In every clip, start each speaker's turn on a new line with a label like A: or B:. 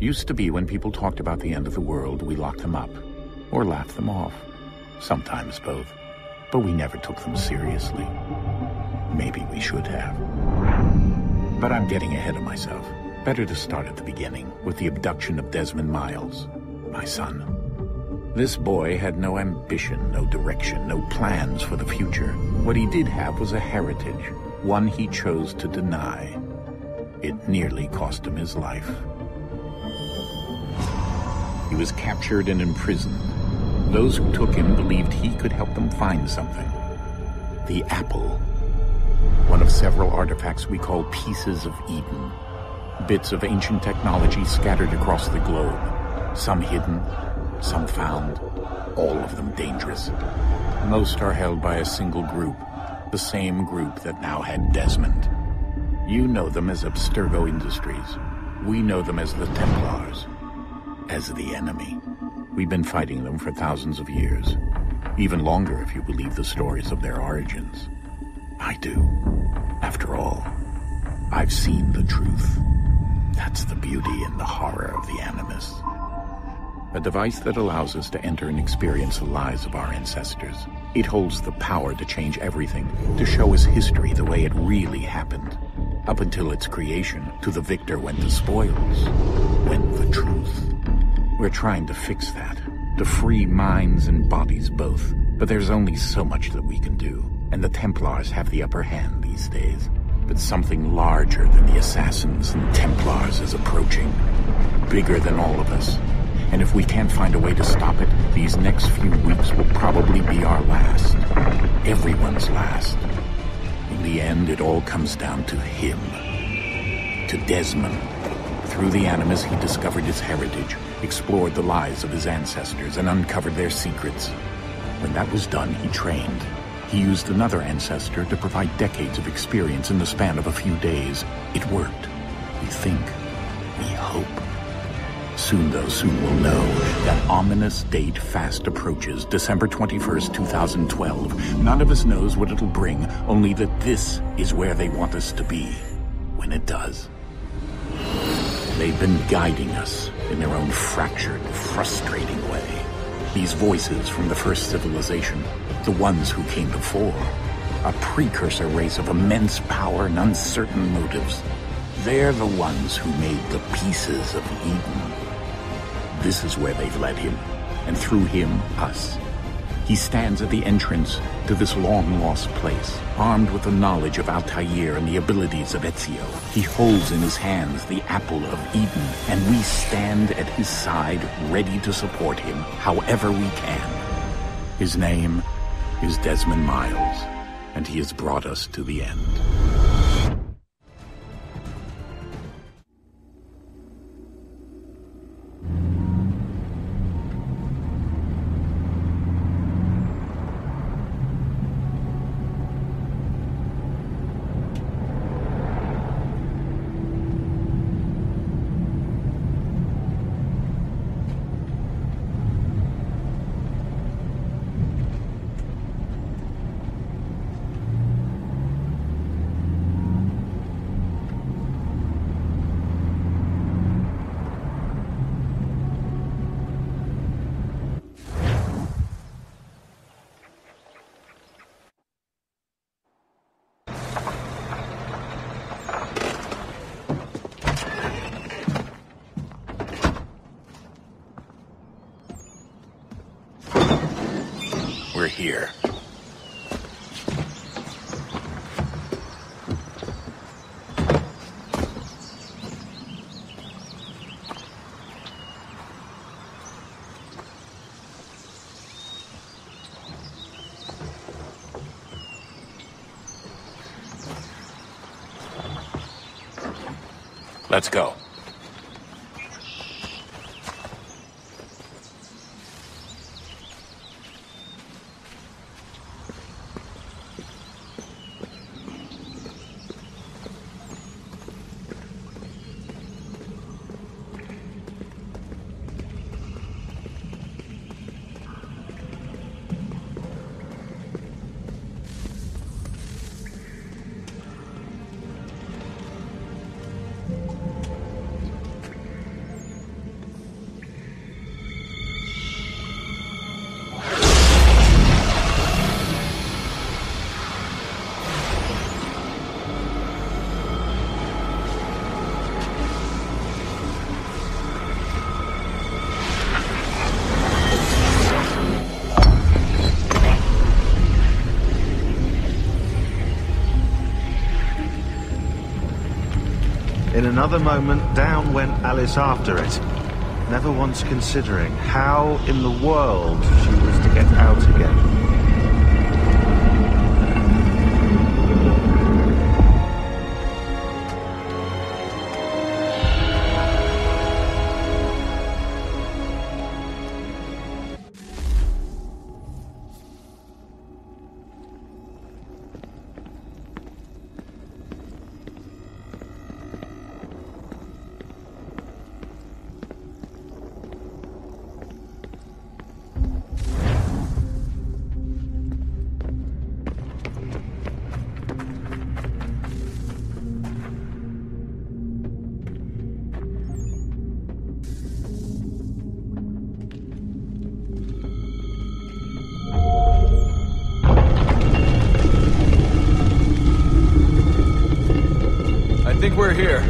A: Used to be when people talked about the end of the world, we locked them up. Or laughed them off. Sometimes both. But we never took them seriously. Maybe we should have. But I'm getting ahead of myself. Better to start at the beginning, with the abduction of Desmond Miles, my son. This boy had no ambition, no direction, no plans for the future. What he did have was a heritage, one he chose to deny. It nearly cost him his life. He was captured and imprisoned. Those who took him believed he could help them find something. The apple. One of several artifacts we call pieces of Eden. Bits of ancient technology scattered across the globe. Some hidden, some found, all of them dangerous. Most are held by a single group, the same group that now had Desmond. You know them as Abstergo Industries. We know them as the Templars. As the enemy. We've been fighting them for thousands of years. Even longer if you believe the stories of their origins. I do. After all, I've seen the truth. That's the beauty and the horror of the Animus. A device that allows us to enter and experience the lives of our ancestors. It holds the power to change everything, to show us history the way it really happened. Up until its creation, to the victor went the spoils, went the truth. We're trying to fix that, to free minds and bodies both. But there's only so much that we can do, and the Templars have the upper hand these days. But something larger than the Assassins and Templars is approaching, bigger than all of us. And if we can't find a way to stop it, these next few weeks will probably be our last. Everyone's last. In the end, it all comes down to him. To Desmond. Through the Animus, he discovered his heritage, explored the lives of his ancestors, and uncovered their secrets. When that was done, he trained. He used another ancestor to provide decades of experience in the span of a few days. It worked. We think. We hope. Soon we'll know. That ominous date fast approaches, December 21st, 2012. None of us knows what it'll bring, only that this is where they want us to be. When it does. They've been guiding us in their own fractured, frustrating way. These voices from the first civilization, the ones who came before, a precursor race of immense power and uncertain motives. They're the ones who made the pieces of Eden. This is where they've led him, and through him, us. He stands at the entrance to this long-lost place, armed with the knowledge of Altair and the abilities of Ezio. He holds in his hands the apple of Eden, and we stand at his side, ready to support him however we can. His name is Desmond Miles, and he has brought us to the end. We're here. Let's go.
B: another moment, down went Alice after it, never once considering how in the world she was to get out again.
C: I think we're here.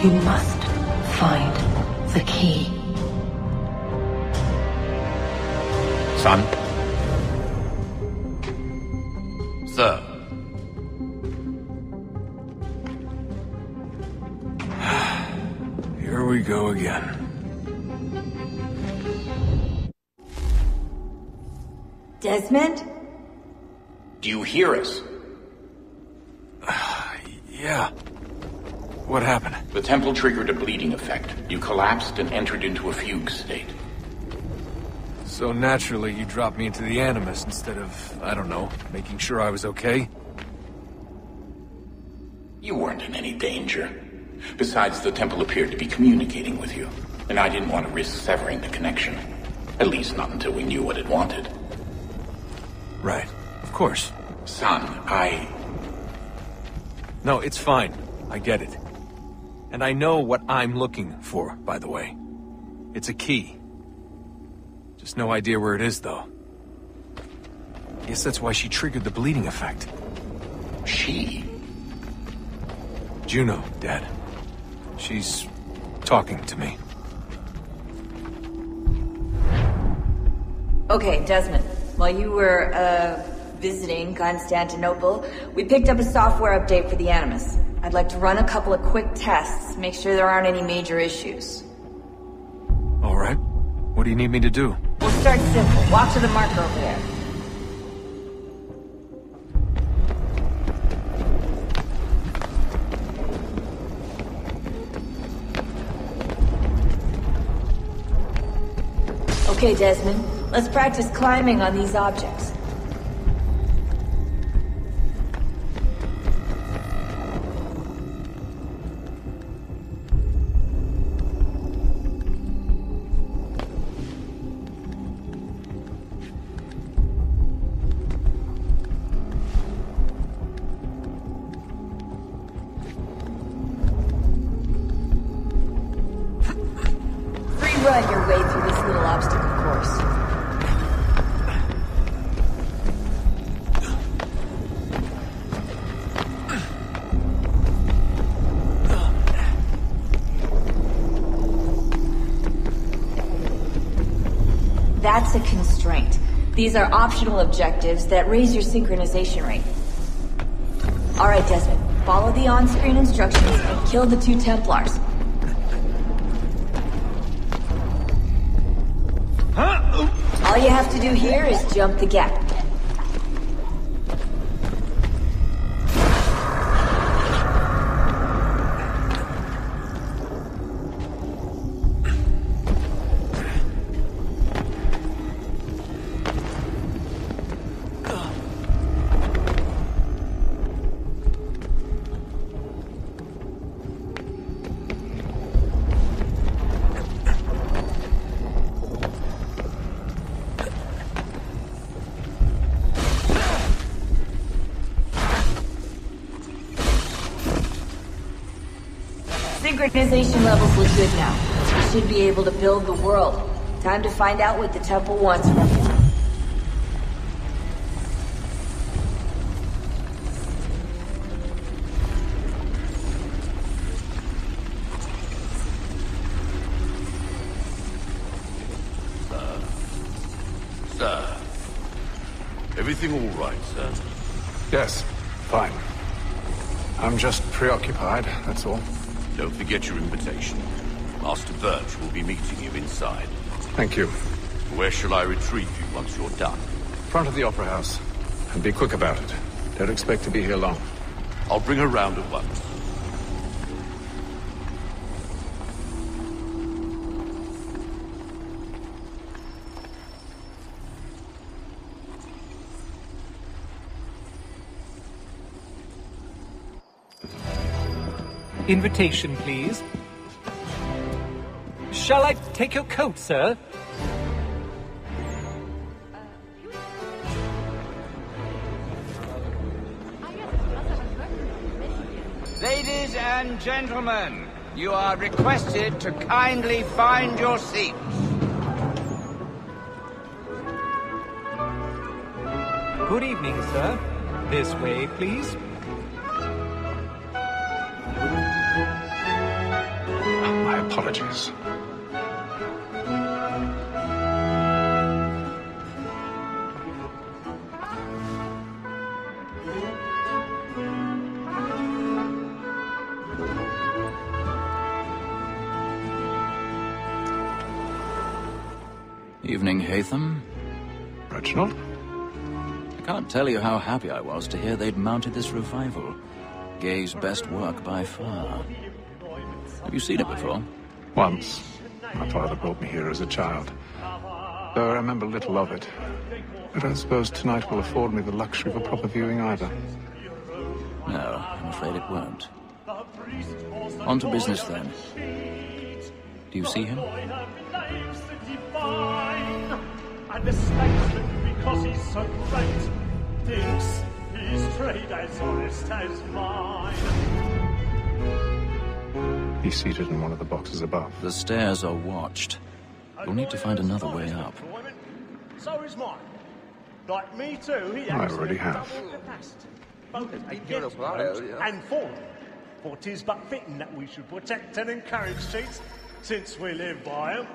D: You must find the key.
A: Son?
C: Sir. Here we go again.
D: Desmond?
A: Do you hear us?
C: Yeah. What happened?
A: The temple triggered a bleeding effect. You collapsed and entered into a fugue state.
C: So naturally, you dropped me into the Animus instead of, I don't know, making sure I was okay?
A: You weren't in any danger. Besides, the temple appeared to be communicating with you, and I didn't want to risk severing the connection. At least not until we knew what it wanted.
C: Right. Of course.
A: Son,
C: No, it's fine. I get it. And I know what I'm looking for, by the way. It's a key. Just no idea where it is, though. Guess that's why she triggered the bleeding effect.
A: She?
C: Juno, Dad. She's talking to me.
D: Okay, Desmond. While you were, visiting Constantinople, we picked up a software update for the Animus. I'd like to run a couple of quick tests, make sure there aren't any major issues.
C: All right. What do you need me to do?
D: We'll start simple. Walk to the marker over there. Okay, Desmond. Let's practice climbing on these objects. Run your way through this little obstacle course. That's a constraint. These are optional objectives that raise your synchronization rate. Alright, Desmond. Follow the on-screen instructions and kill the 2 Templars. All you have to do here is jump the gap. Synchronization levels look good now. You should be able to build the world. Time to find out what the temple wants from you.
E: Sir. Everything all right, sir?
C: Yes, fine. I'm just preoccupied, that's all.
E: Don't forget your invitation. Master Birch will be meeting you inside.
C: Thank you.
E: Where shall I retrieve you once you're done?
C: Front of the Opera House. And be quick about it. Don't expect to be here long.
E: I'll bring her round at once.
F: Invitation, please. Shall I take your coat, sir?
G: Ladies and gentlemen, you are requested to kindly find your seats.
F: Good evening, sir. This way, please.
C: My apologies.
H: Evening, Hatham.
C: Reginald?
H: I can't tell you how happy I was to hear they'd mounted this revival. Gay's best work by far. Have you seen it before?
C: Once. My father brought me here as a child. Though I remember little of it. But I suppose tonight will afford me the luxury of a proper viewing either.
H: No, I'm afraid it won't. On to business, then. Do you see him?
I: And the statesman, because he's so great, thinks his trade as honest as mine.
C: He's seated in one of the boxes above.
H: The stairs are watched. You'll need to find another way up.
I: So is mine. Like me too, he
C: I already have.
I: Both against and for them. For 'tis but fitting that we should protect and encourage cheats, since we live by them.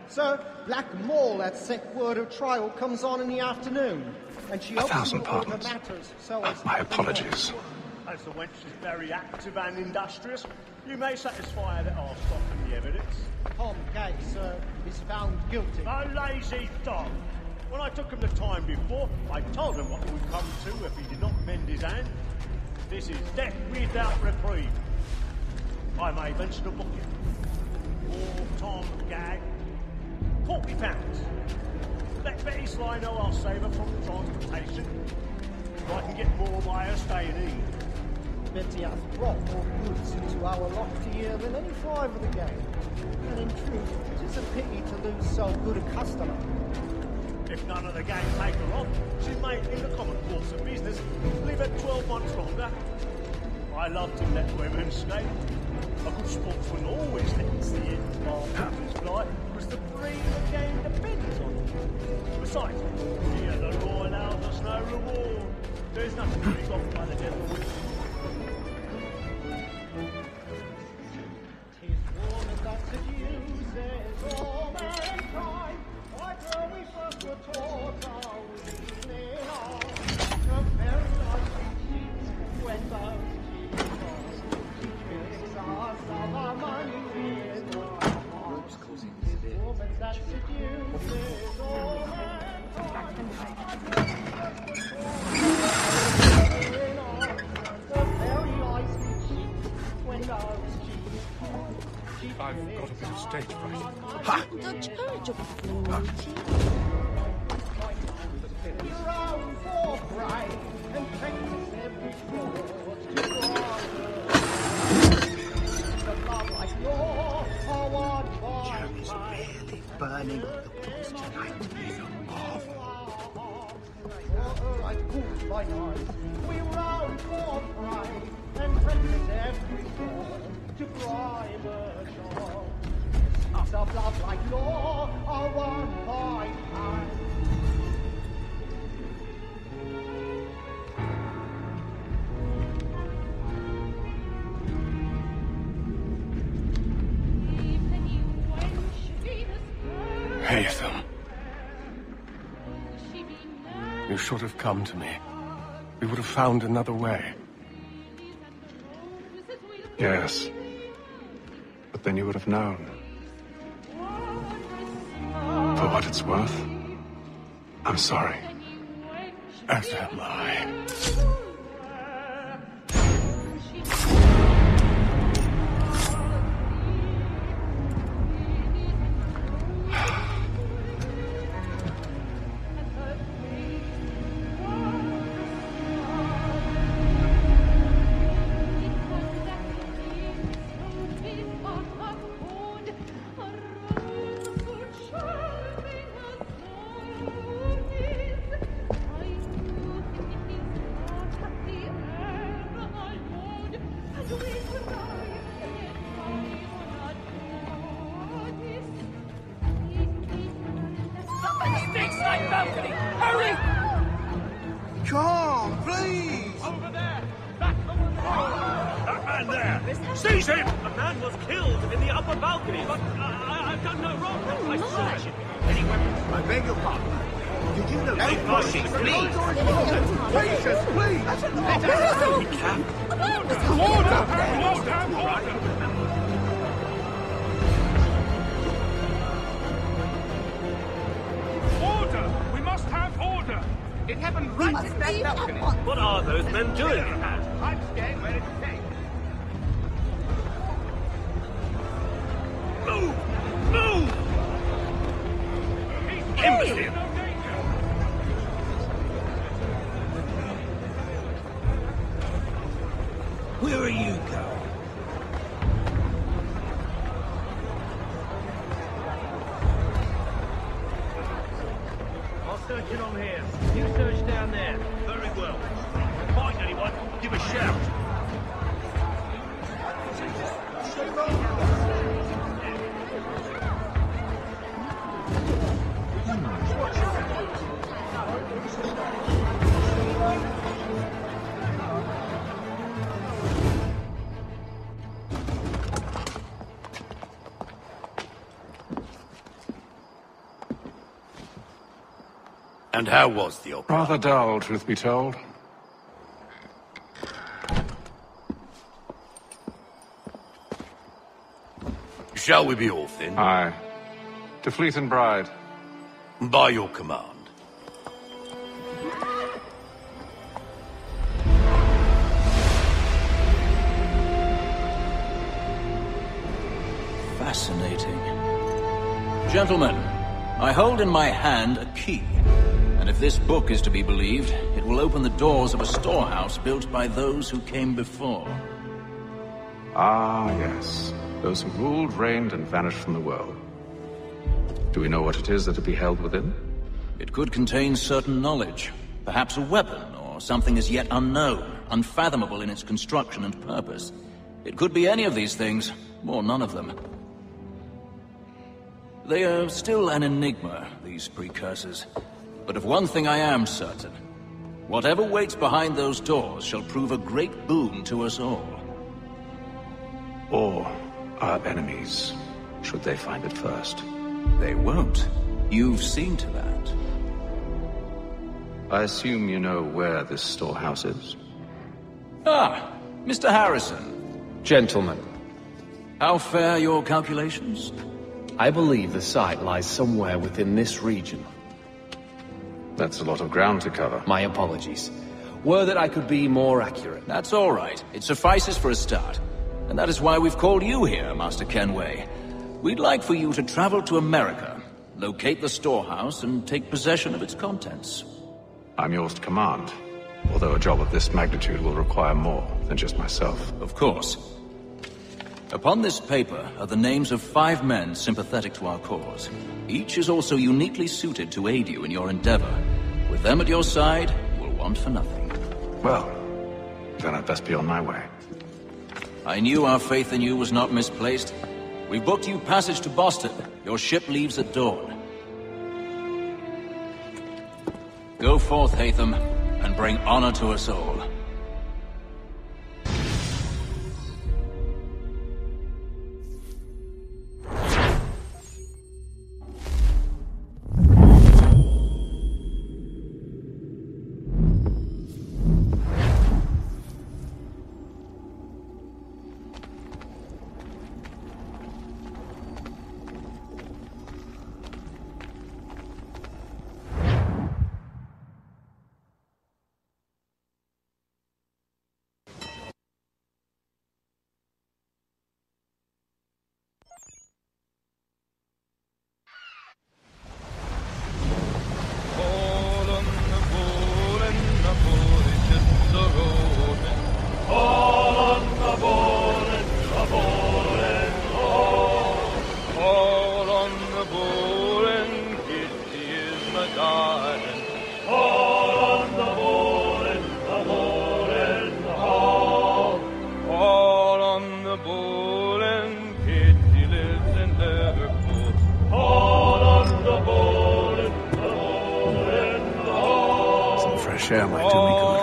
J: Sir, Black Mall at sec word of trial comes on in the afternoon, and she hopes to report the matters so as...
C: My apologies.
I: As the wench is very active and industrious, you may satisfy her that I'll soften the evidence.
J: Tom Gay, sir, is found guilty.
I: A lazy dog! When I took him the time before, I told him what would come to if he did not mend his hand. This is death without reprieve. I may venture to book him. Poor Tom Gag. £40. Let Betty Sly know I'll save her from transportation. I can get more by her staying in.
J: Betty hath brought more goods into our loft here than any 5 of the gang. And in truth, it is a pity to lose so good a customer.
I: If none of the gang take her off, she may, in the common course of business, live at 12 months longer. I love to let women skate. A good sportsman always lets the end partners fly, because the breed of the game depends on it. Besides, here the law allows us no reward. There's nothing to be got by the devil.
J: Tis warned that seduces all mankind. I grow we that seduces all
I: I've got a bit of stage fright.
K: Ha!
L: Jeremy's really burning up the place tonight. He's a marvel.
J: We round for pride and practice every form to bribe a shore. Scenes of love like law are one by time.
I: Haytham. You should have come to me. We would have found another way. Yes. But then you would have known. For what it's worth, I'm sorry. As am I. Seize him! A man was killed in the upper balcony, but I've done no wrong. I saw it. Any weapons? I beg your pardon. Did you know? No pushing, please. Patience, please. Let us go. Order! Order! We must have order. It happened right in that balcony. What are those men doing? I'm staying where it's safe. Move! Move! Imbecile! Where are you going? I'll search it on here. You search down there. Very well. If you find anyone, give a shout.
E: And how was the opera?
I: Rather dull, truth be told.
E: Shall we be off then?
I: Aye. To Fleet and Bride.
E: By your command.
H: Fascinating. Gentlemen, I hold in my hand a key. And if this book is to be believed, it will open the doors of a storehouse built by those who came before.
I: Ah, yes. Those who ruled, reigned, and vanished from the world. Do we know what it is that will be held within?
H: It could contain certain knowledge. Perhaps a weapon, or something as yet unknown, unfathomable in its construction and purpose. It could be any of these things, or none of them. They are still an enigma, these precursors. But of one thing I am certain. Whatever waits behind those doors shall prove a great boon to us all.
I: Or our enemies, should they find it first.
H: They won't. You've seen to that.
I: I assume you know where this storehouse is?
H: Ah, Mr. Harrison.
M: Gentlemen.
H: How fare your calculations?
K: I believe the site lies somewhere within this region.
M: That's a lot of ground to cover.
K: My apologies. Were that I could be more accurate.
H: That's all right. It suffices for a start. And that is why we've called you here, Master Kenway. We'd like for you to travel to America, locate the storehouse, and take possession of its contents.
M: I'm yours to command, although a job of this magnitude will require more than just myself.
H: Of course. Upon this paper are the names of 5 men sympathetic to our cause. Each is also uniquely suited to aid you in your endeavor. With them at your side, you will want for nothing.
M: Well, then I'd best be on my way.
H: I knew our faith in you was not misplaced. We booked you passage to Boston. Your ship leaves at dawn. Go forth, Hatham, and bring honor to us all.
M: Some fresh air might do me good.